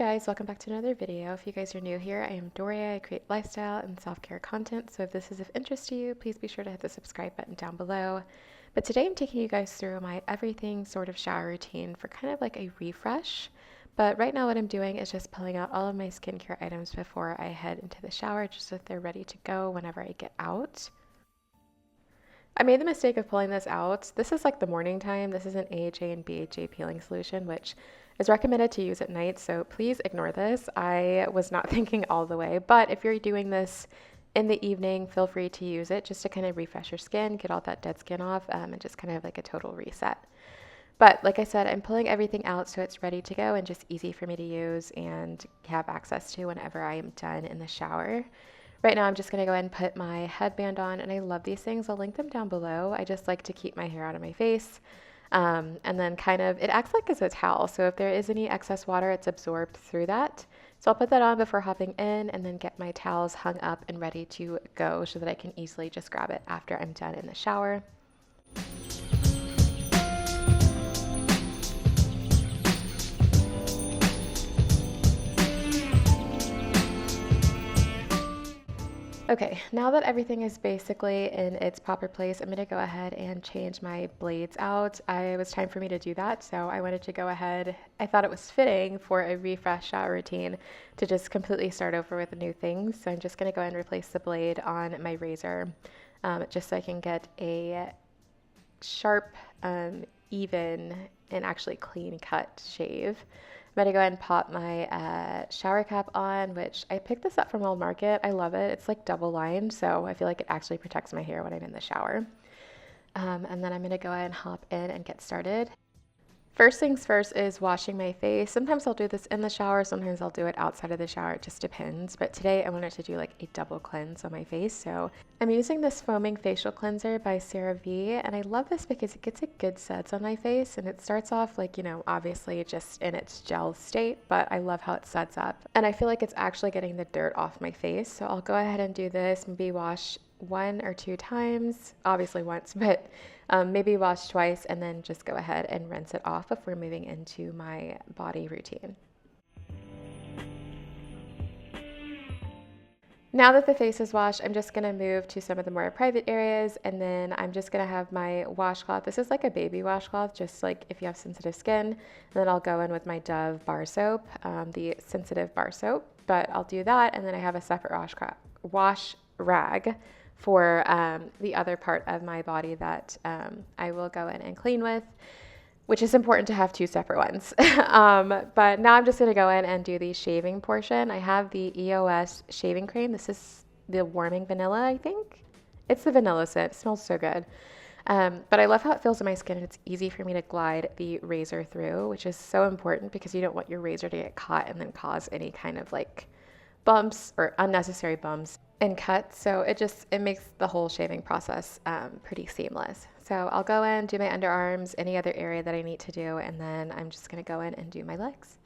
guys, welcome back to another video. If you guys are new here, I am Doria. I create lifestyle and self-care content, so if this is of interest to you, please be sure to hit the subscribe button down below. But today I'm taking you guys through my everything sort of shower routine for kind of like a refresh. But right now what I'm doing is just pulling out all of my skincare items before I head into the shower, just so that they're ready to go whenever I get out. I made the mistake of pulling this out. This is like the morning time. This is an AHA and BHA peeling solution, which is recommended to use at night, so please ignore this. I was not thinking all the way, but if you're doing this in the evening, feel free to use it just to kind of refresh your skin, get all that dead skin off, and just kind of like a total reset. But like I said, I'm pulling everything out so it's ready to go and just easy for me to use and have access to whenever I am done in the shower. Right now I'm just going to go ahead and put my headband on, and I love these things. I'll link them down below. I just like to keep my hair out of my face. And then kind of, it acts like as a towel. So if there is any excess water, it's absorbed through that. So I'll put that on before hopping in and then get my towels hung up and ready to go so that I can easily just grab it after I'm done in the shower. Okay, now that everything is basically in its proper place, I'm going to go ahead and change my blades out. It was time for me to do that, so I wanted to go ahead. I thought it was fitting for a refresh shower routine to just completely start over with new things. So I'm just going to go ahead and replace the blade on my razor, just so I can get a sharp, even, and actually clean cut shave. I'm going to go ahead and pop my shower cap on, which I picked this up from World Market. I love it. It's like double lined, so I feel like it actually protects my hair when I'm in the shower. And then I'm going to go ahead and hop in and get started. First things first is washing my face. Sometimes I'll do this in the shower, sometimes I'll do it outside of the shower, it just depends. But today I wanted to do like a double cleanse on my face. So I'm using this foaming facial cleanser by CeraVe, and I love this because it gets a good suds on my face, and it starts off like, you know, obviously just in its gel state, but I love how it suds up. And I feel like it's actually getting the dirt off my face. So I'll go ahead and do this, maybe wash 1 or 2 times, obviously once, but maybe wash twice, and then just go ahead and rinse it off before moving into my body routine. Now that the face is washed, I'm just going to move to some of the more private areas, and then I'm just going to have my washcloth. This is like a baby washcloth, just like if you have sensitive skin. And then I'll go in with my Dove bar soap, the sensitive bar soap, but I'll do that, and then I have a separate wash rag for the other part of my body that I will go in and clean with, which is important to have 2 separate ones. But now I'm just going to go in and do the shaving portion. I have the EOS shaving cream. This is the warming vanilla, I think. It's the vanilla scent. It smells so good. But I love how it feels on my skin, and it's easy for me to glide the razor through, which is so important because you don't want your razor to get caught and then cause any kind of like bumps or unnecessary bumps and cuts. So it makes the whole shaving process pretty seamless. So I'll go in, do my underarms, any other area that I need to do, and then I'm just going to go in and do my legs.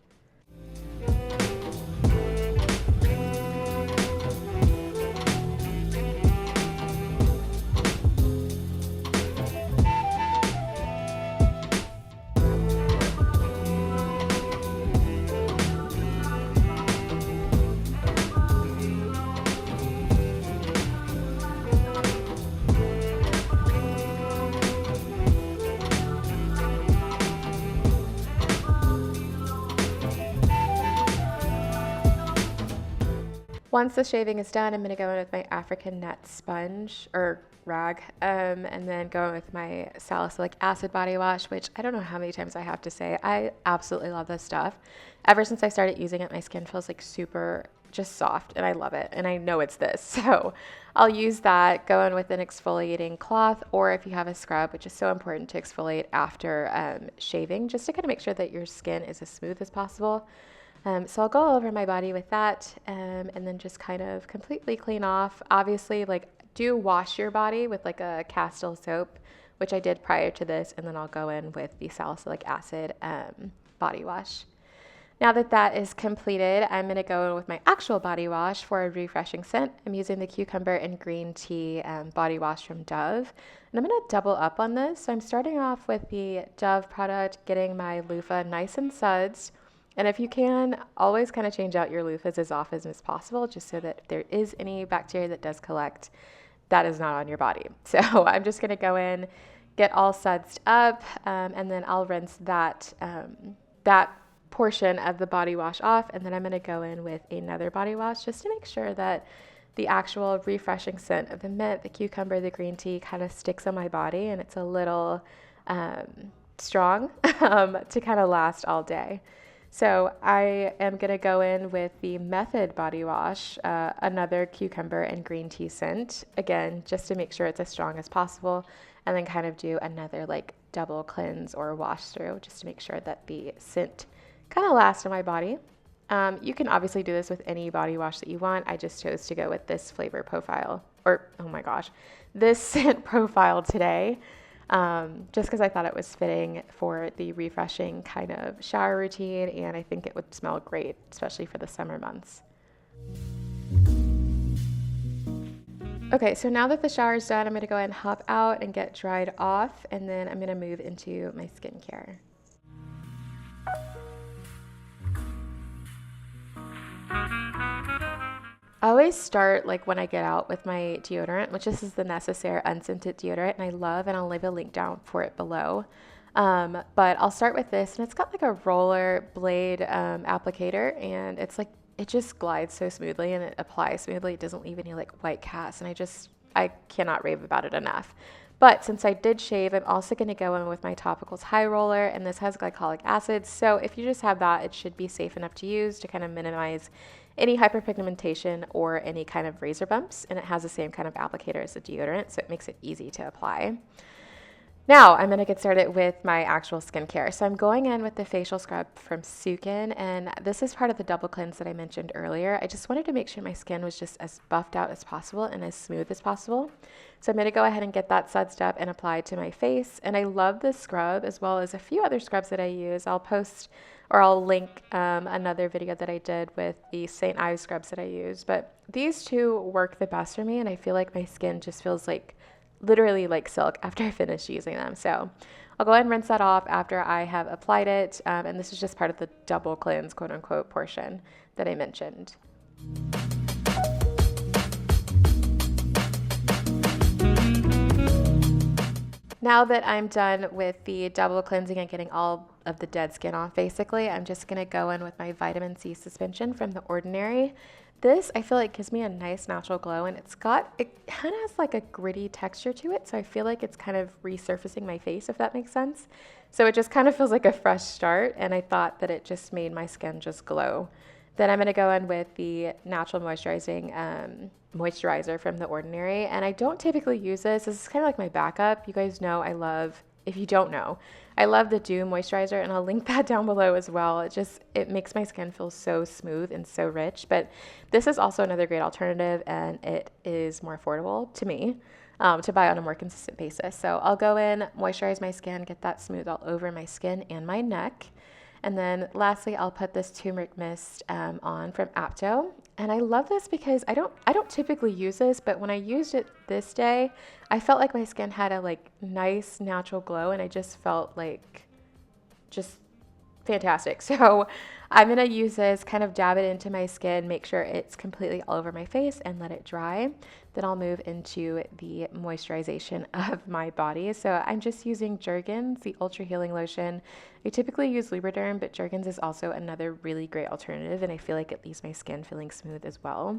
Once the shaving is done, I'm going to go in with my African net sponge or rag, and then go in with my salicylic acid body wash, which I don't know how many times I have to say. I absolutely love this stuff. Ever since I started using it, my skin feels like super just soft, and I love it, and I know it's this. So I'll use that, go in with an exfoliating cloth, or if you have a scrub, which is so important to exfoliate after shaving, just to kind of make sure that your skin is as smooth as possible. So I'll go over my body with that, and then just kind of completely clean off. Obviously, like, do wash your body with like a Castile soap, which I did prior to this, and then I'll go in with the salicylic acid body wash. Now that that is completed, I'm going to go in with my actual body wash for a refreshing scent. I'm using the cucumber and green tea body wash from Dove, and I'm going to double up on this. So I'm starting off with the Dove product, getting my loofah nice and suds, And if you can, always kind of change out your loofahs as often as possible, just so that if there is any bacteria that does collect, that is not on your body. So I'm just going to go in, get all sudsed up, and then I'll rinse that portion of the body wash off, and then I'm going to go in with another body wash just to make sure that the actual refreshing scent of the mint, the cucumber, the green tea kind of sticks on my body, and it's a little strong to kind of last all day. So I am going to go in with the Method body wash, another cucumber and green tea scent, again, just to make sure it's as strong as possible, and then kind of do another like double cleanse or wash through just to make sure that the scent kind of lasts on my body. You can obviously do this with any body wash that you want. I just chose to go with this flavor profile, or oh my gosh, this scent profile today. Just because I thought it was fitting for the refreshing kind of shower routine, and I think it would smell great, especially for the summer months. Okay, so now that the shower is done, I'm going to go ahead and hop out and get dried off, and then I'm going to move into my skincare. I always start like when I get out with my deodorant, which this is the Necessaire unscented deodorant, and I love, and I'll leave a link down for it below. But I'll start with this, and it's got like a roller blade applicator, and it's like it just glides so smoothly and it applies smoothly. It doesn't leave any like white cast, and I cannot rave about it enough. But since I did shave, I'm also going to go in with my Topicals High Roller, and this has glycolic acid. So if you just have that, it should be safe enough to use to kind of minimize any hyperpigmentation or any kind of razor bumps. And it has the same kind of applicator as the deodorant, so it makes it easy to apply. Now I'm going to get started with my actual skincare. So I'm going in with the facial scrub from Sukin, and this is part of the double cleanse that I mentioned earlier. I just wanted to make sure my skin was just as buffed out as possible and as smooth as possible. So I'm going to go ahead and get that sudsed up and applied to my face. And I love this scrub as well as a few other scrubs that I use. I'll link another video that I did with the St. Ives scrubs that I use. But these two work the best for me, and I feel like my skin just feels like literally like silk after I finish using them. So I'll go ahead and rinse that off after I have applied it. And this is just part of the double cleanse, quote unquote, portion that I mentioned. Now that I'm done with the double cleansing and getting all of the dead skin off, basically, I'm just going to go in with my vitamin C suspension from The Ordinary. This, I feel like, gives me a nice natural glow, and it kind of has like a gritty texture to it, so I feel like it's kind of resurfacing my face, if that makes sense. So it just kind of feels like a fresh start, and I thought that it just made my skin just glow. Then I'm going to go in with the natural moisturizing moisturizer from The Ordinary, and I don't typically use this. This is kind of like my backup. You guys know if you don't know, I love the Dew moisturizer, and I'll link that down below as well. It makes my skin feel so smooth and so rich, but this is also another great alternative, and it is more affordable to me to buy on a more consistent basis. So I'll go in, moisturize my skin, get that smooth all over my skin and my neck. And then lastly, I'll put this turmeric mist on from Apto. And I love this because I don't typically use this, but when I used it this day, I felt like my skin had a like nice natural glow, and I just felt like just fantastic. So I'm going to use this, kind of dab it into my skin, make sure it's completely all over my face, and let it dry. Then I'll move into the moisturization of my body. So I'm just using Jergens, the Ultra Healing Lotion. I typically use Lubriderm, but Jergens is also another really great alternative, and I feel like it leaves my skin feeling smooth as well.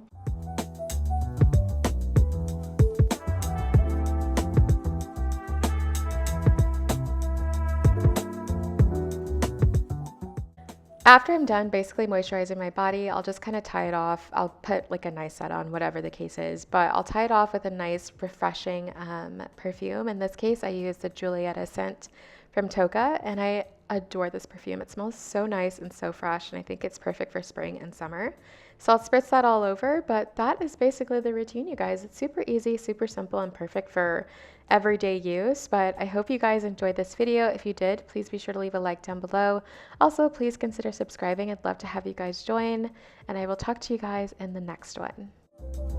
After I'm done basically moisturizing my body, I'll just kind of tie it off. I'll put like a nice set on, whatever the case is, but I'll tie it off with a nice refreshing perfume. In this case, I use the Julieta scent from Toka, and I adore this perfume. It smells so nice and so fresh, and I think it's perfect for spring and summer. So I'll spritz that all over, but that is basically the routine, you guys. It's super easy, super simple, and perfect for everyday use. But I hope you guys enjoyed this video. If you did, please be sure to leave a like down below. Also, please consider subscribing. I'd love to have you guys join, and I will talk to you guys in the next one.